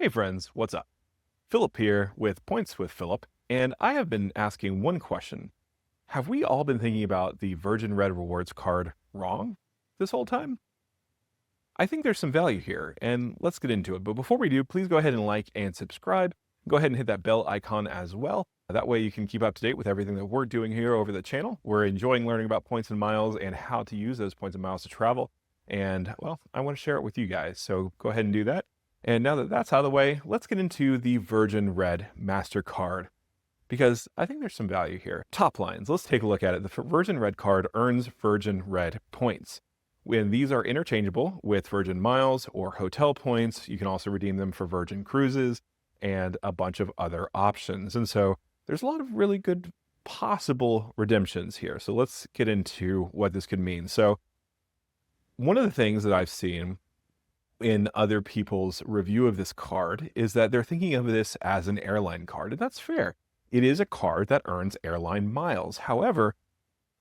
Hey friends, what's up? Philip here with Points with Philip, and I have been asking one question. Have we all been thinking about the Virgin Red Rewards card wrong this whole time? I think there's some value here, and let's get into it. But before we do, please go ahead and like and subscribe. Go ahead and hit that bell icon as well. That way you can keep up to date with everything that we're doing here over the channel. We're enjoying learning about points and miles and how to use those points and miles to travel. And well, I want to share it with you guys. So go ahead and do that. And now that that's out of the way, let's get into the Virgin Red MasterCard because I think there's some value here. Top lines, let's take a look at it. The Virgin Red card earns Virgin Red points. When these are interchangeable with Virgin Miles or hotel points, you can also redeem them for Virgin Cruises and a bunch of other options. And so there's a lot of really good possible redemptions here. So let's get into what this could mean. So one of the things that I've seen in other people's review of this card is that they're thinking of this as an airline card, and that's fair. It is a card that earns airline miles. However,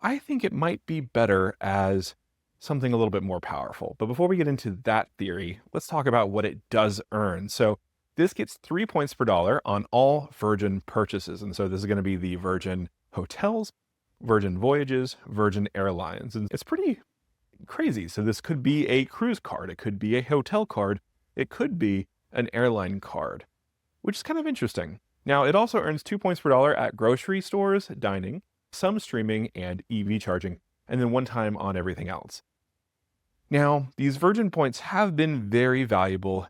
I think it might be better as something a little bit more powerful. But before we get into that theory, let's talk about what it does earn. So this gets 3 points per dollar on all Virgin purchases. And so this is going to be the Virgin Hotels, Virgin Voyages, Virgin Airlines. And it's pretty crazy. So this could be a cruise card. It could be a hotel card. It could be an airline card, which is kind of interesting. Now, it also earns 2 points per dollar at grocery stores, dining, some streaming, and EV charging, and then 1 time on everything else. Now, these Virgin points have been very valuable,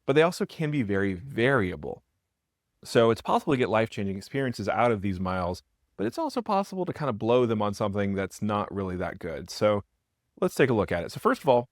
but they also can be very variable. So it's possible to get life-changing experiences out of these miles, but it's also possible to kind of blow them on something that's not really that good. So let's take a look at it. So first of all,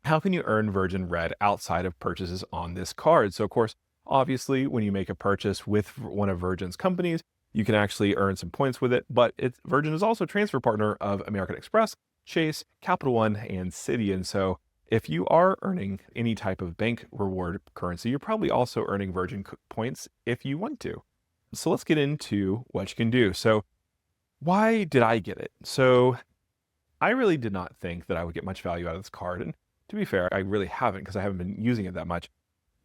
how can you earn Virgin Red outside of purchases on this card? So of course, obviously, when you make a purchase with one of Virgin's companies, you can actually earn some points with it, but Virgin is also a transfer partner of American Express, Chase, Capital One, and Citi. And so if you are earning any type of bank reward currency, you're probably also earning Virgin points if you want to. So let's get into what you can do. So why did I get it? So I really did not think that I would get much value out of this card. And to be fair, I really haven't because I haven't been using it that much.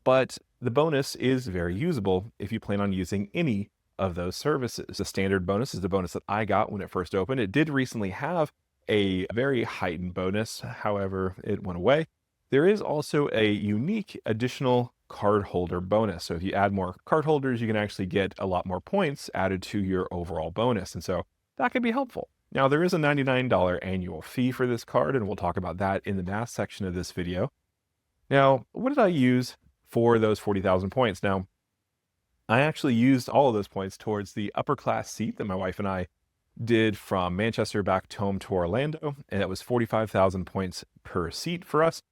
But the bonus is very usable if you plan on using any of those services. The standard bonus is the bonus that I got when it first opened. It did recently have a very heightened bonus. However, it went away. There is also a unique additional cardholder bonus. So if you add more cardholders, you can actually get a lot more points added to your overall bonus. And so that could be helpful. Now, there is a $99 annual fee for this card, and we'll talk about that in the math section of this video. Now, what did I use for those 40,000 points? Now, I actually used all of those points towards the upper class seat that my wife and I did from Manchester back home to Orlando, and it was 45,000 points per seat for us.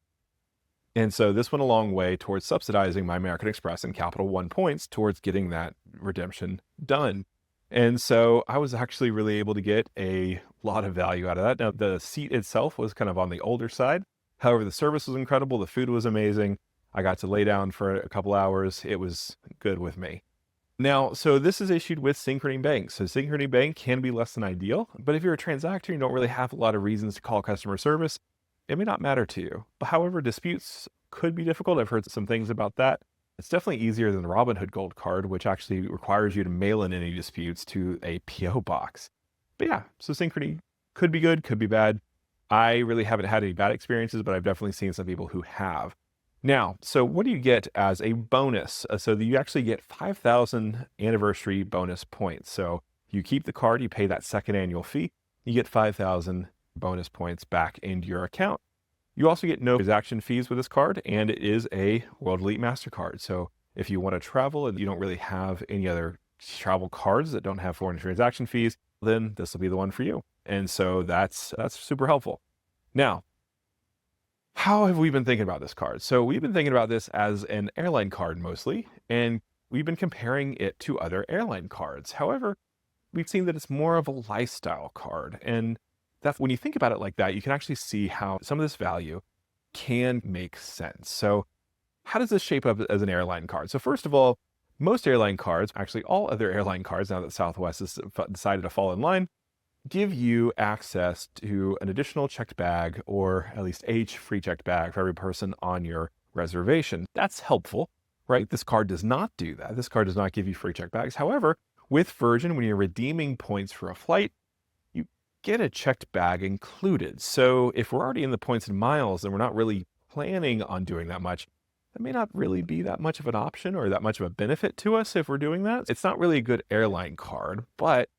And so this went a long way towards subsidizing my American Express and Capital One points towards getting that redemption done. And so I was actually really able to get a lot of value out of that. Now, the seat itself was kind of on the older side. However, the service was incredible. The food was amazing. I got to lay down for a couple hours. It was good with me. Now, so this is issued with Synchrony Bank. So Synchrony Bank can be less than ideal, but if you're a transactor, you don't really have a lot of reasons to call customer service, it may not matter to you. But however, disputes could be difficult. I've heard some things about that. It's definitely easier than the Robinhood Gold card, which actually requires you to mail in any disputes to a PO box. But yeah, so Synchrony could be good, could be bad. I really haven't had any bad experiences, but I've definitely seen some people who have. Now, so what do you get as a bonus? So you actually get 5,000 anniversary bonus points. So you keep the card, you pay that second annual fee, you get 5,000 bonus points back into your account. You also get no transaction fees with this card, and it is a World Elite MasterCard. So if you want to travel and you don't really have any other travel cards that don't have foreign transaction fees, then this will be the one for you. And so that's super helpful. Now, how have we been thinking about this card? So we've been thinking about this as an airline card mostly, and we've been comparing it to other airline cards. However, we've seen that it's more of a lifestyle card. And that's when you think about it like that, you can actually see how some of this value can make sense. So how does this shape up as an airline card? So first of all, most airline cards, actually all other airline cards, now that Southwest has decided to fall in line, give you access to an additional checked bag, or at least a free checked bag for every person on your reservation. That's helpful right? This card does not do that. This card does not give you free checked bags. However, with Virgin, when you're redeeming points for a flight, you get a checked bag included. So if we're already in the points and miles and we're not really planning on doing that much, that may not really be that much of an option or that much of a benefit to us if we're doing that. It's not really a good airline card, but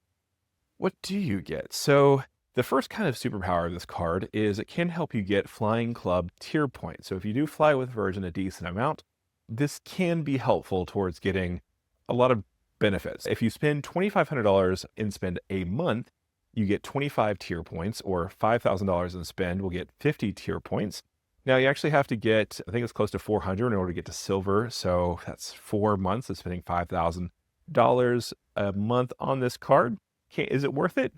what do you get? So the first kind of superpower of this card is it can help you get flying club tier points. So if you do fly with Virgin a decent amount, this can be helpful towards getting a lot of benefits. If you spend $2,500 and spend a month, you get 25 tier points, or $5,000 in spend will get 50 tier points. Now you actually have to get, I think it's close to 400 in order to get to silver. So that's 4 months of spending $5,000 a month on this card. Is it worth it?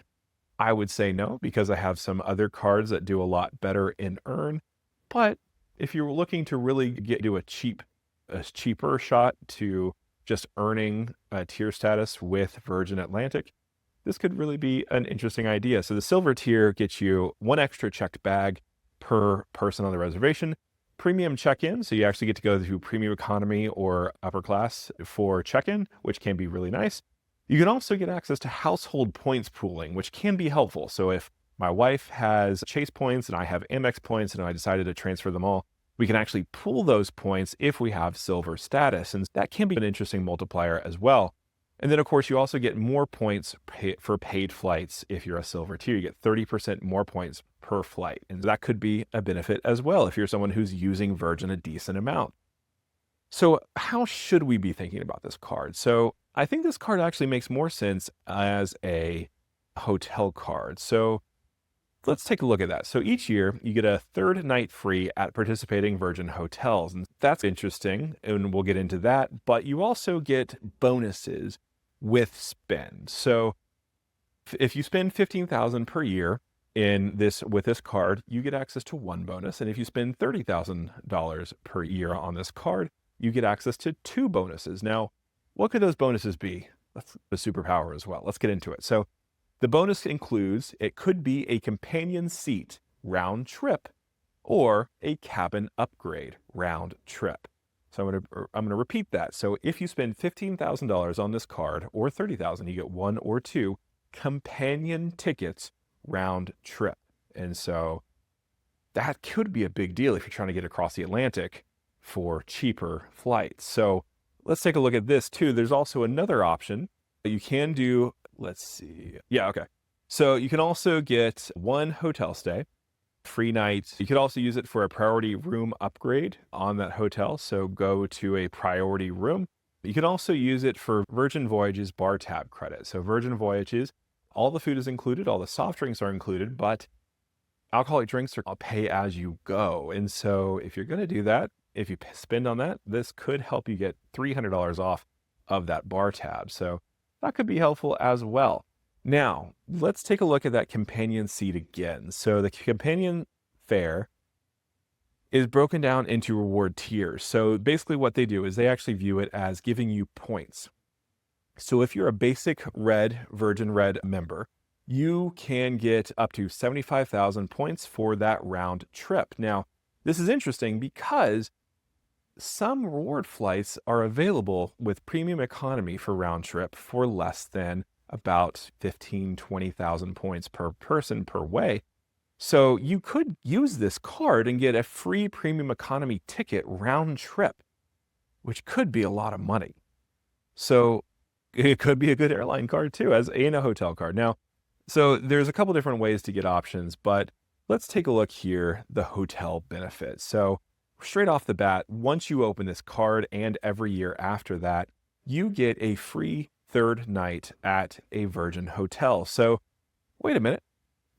I would say no, because I have some other cards that do a lot better in earn. But if you're looking to really do a cheaper shot to just earning a tier status with Virgin Atlantic, this could really be an interesting idea. So the silver tier gets you 1 extra checked bag per person on the reservation, premium check-in, so you actually get to go through premium economy or upper class for check-in, which can be really nice. You can also get access to household points pooling, which can be helpful. So if my wife has Chase points and I have Amex points and I decided to transfer them all, we can actually pool those points if we have silver status. And that can be an interesting multiplier as well. And then, of course, you also get more points for paid flights if you're a silver tier. You get 30% more points per flight. And that could be a benefit as well if you're someone who's using Virgin a decent amount. So how should we be thinking about this card? So I think this card actually makes more sense as a hotel card. So let's take a look at that. So each year you get a 3rd night free at participating Virgin hotels. And that's interesting, and we'll get into that. But you also get bonuses with spend. So if you spend $15,000 per year with this card, you get access to 1 bonus. And if you spend $30,000 per year on this card, you get access to 2 bonuses. Now, what could those bonuses be? That's the superpower as well. Let's get into it. So the bonus includes, it could be a companion seat round trip or a cabin upgrade round trip. So I'm gonna repeat that. So if you spend $15,000 on this card or $30,000, you get 1 or 2 companion tickets round trip. And so that could be a big deal if you're trying to get across the Atlantic for cheaper flights. So let's take a look at this too. There's also another option that you can do. Let's see. Yeah, okay. So you can also get 1 hotel stay, free night. You could also use it for a priority room upgrade on that hotel. So go to a priority room. You can also use it for Virgin Voyages bar tab credit. So Virgin Voyages, all the food is included, all the soft drinks are included, but alcoholic drinks are pay as you go. And so if you're going to do that, if you spend on that, this could help you get $300 off of that bar tab. So that could be helpful as well. Now, let's take a look at that companion seat again. So the companion fare is broken down into reward tiers. So basically what they do is they actually view it as giving you points. So if you're a basic Virgin Red member, you can get up to 75,000 points for that round trip. Now, this is interesting because some reward flights are available with premium economy for round trip for less than about 15,000, 20,000 points per person per way. So you could use this card and get a free premium economy ticket round trip, which could be a lot of money. So it could be a good airline card too, as in a hotel card. Now, so there's a couple different ways to get options, but let's take a look here, the hotel benefits. So straight off the bat, once you open this card and every year after that, you get a free 3rd night at a Virgin hotel. So wait a minute,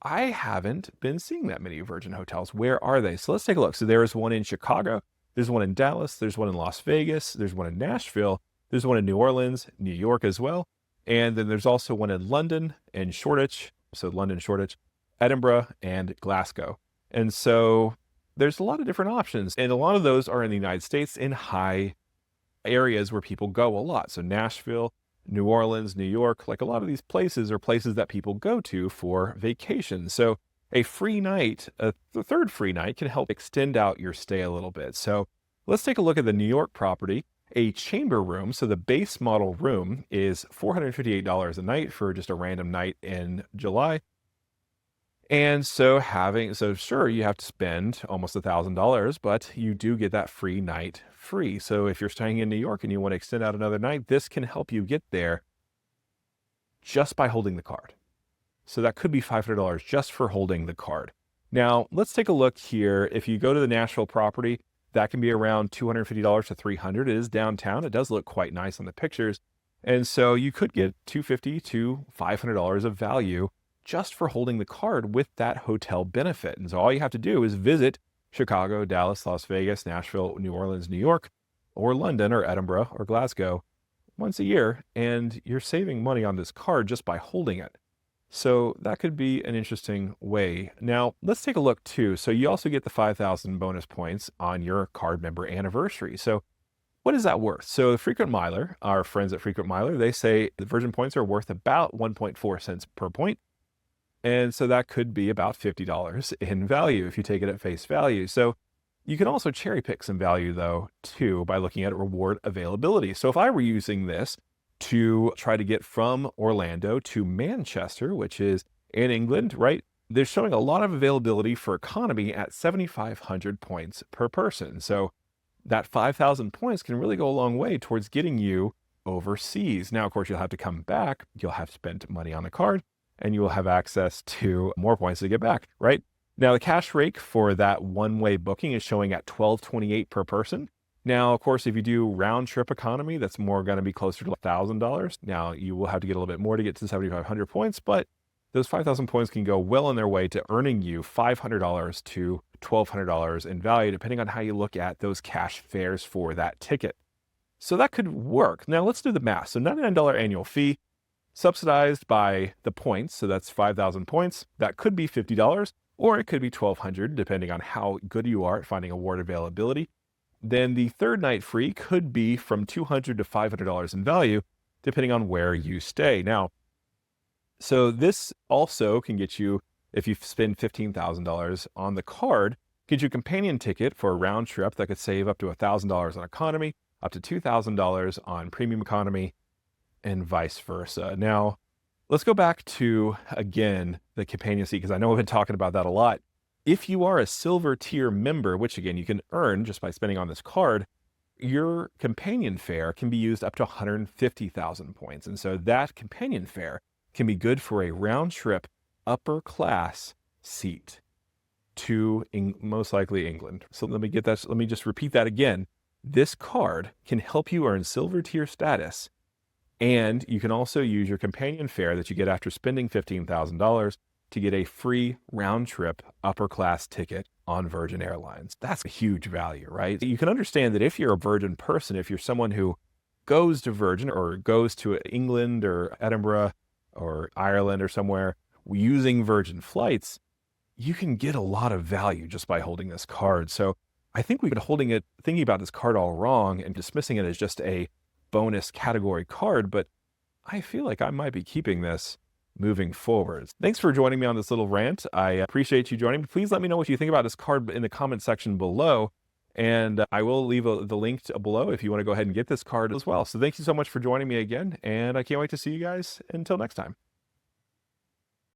I haven't been seeing that many Virgin hotels. Where are they? So let's take a look. So there is one in Chicago, there's one in Dallas, there's one in Las Vegas, there's one in Nashville, there's one in New Orleans, New York as well. And then there's also one in London and Shoreditch, so London, Shoreditch, Edinburgh, and Glasgow. And so there's a lot of different options. And a lot of those are in the United States in high areas where people go a lot. So Nashville, New Orleans, New York, like a lot of these places are places that people go to for vacations. So a free night, the 3rd free night can help extend out your stay a little bit. So let's take a look at the New York property. A chamber room, so the base model room is $458 a night for just a random night in July. And so sure, you have to spend almost $1,000, but you do get that free night free. So if you're staying in New York and you want to extend out another night, this can help you get there just by holding the card. So that could be $500 just for holding the card. Now, let's take a look here. If you go to the Nashville property, that can be around $250 to $300. It is downtown. It does look quite nice on the pictures. And so you could get $250 to $500 of value just for holding the card with that hotel benefit. And so all you have to do is visit Chicago, Dallas, Las Vegas, Nashville, New Orleans, New York, or London, or Edinburgh, or Glasgow once a year, and you're saving money on this card just by holding it. So that could be an interesting way. Now, let's take a look too. So you also get the 5,000 bonus points on your card member anniversary. So what is that worth? So Frequent Miler, our friends at Frequent Miler, they say the Virgin points are worth about 1.4 cents per point. And so that could be about $50 in value if you take it at face value. So you can also cherry pick some value though, too, by looking at reward availability. So if I were using this to try to get from Orlando to Manchester, which is in England, right? They're showing a lot of availability for economy at 7,500 points per person. So that 5,000 points can really go a long way towards getting you overseas. Now, of course, you'll have to come back. You'll have spent money on the card and you will have access to more points to get back, right? Now, the cash rate for that one-way booking is showing at $1,228 per person. Now, of course, if you do round trip economy, that's more going to be closer to $1,000. Now, you will have to get a little bit more to get to 7,500 points, but those 5,000 points can go well on their way to earning you $500 to $1,200 in value, depending on how you look at those cash fares for that ticket. So that could work. Now, let's do the math. So $99 annual fee, subsidized by the points. So that's 5,000 points. That could be $50, or it could be $1,200, depending on how good you are at finding award availability. Then the third night free could be from $200 to $500 in value, depending on where you stay. Now, so this also can get you, if you spend $15,000 on the card, get you a companion ticket for a round trip that could save up to $1,000 on economy, up to $2,000 on premium economy, and vice versa. Now, let's go back to, again, the companion seat, because I know I've been talking about that a lot. If you are a silver tier member, which again, you can earn just by spending on this card, your companion fare can be used up to 150,000 points. And so that companion fare can be good for a round trip upper class seat to most likely England. So let me just repeat that again. This card can help you earn silver tier status. And you can also use your companion fare that you get after spending $15,000 to get a free round trip upper class ticket on Virgin Airlines. That's a huge value, right? You can understand that if you're a Virgin person, if you're someone who goes to Virgin or goes to England or Edinburgh or Ireland or somewhere using Virgin flights, you can get a lot of value just by holding this card. So I think we've been thinking about this card all wrong and dismissing it as just a bonus category card, but I feel like I might be keeping this moving forwards. Thanks for joining me on this little rant. I appreciate you joining me. Please let me know what you think about this card in the comment section below, and I will leave the link below if you want to go ahead and get this card as well. So thank you so much for joining me again, and I can't wait to see you guys until next time.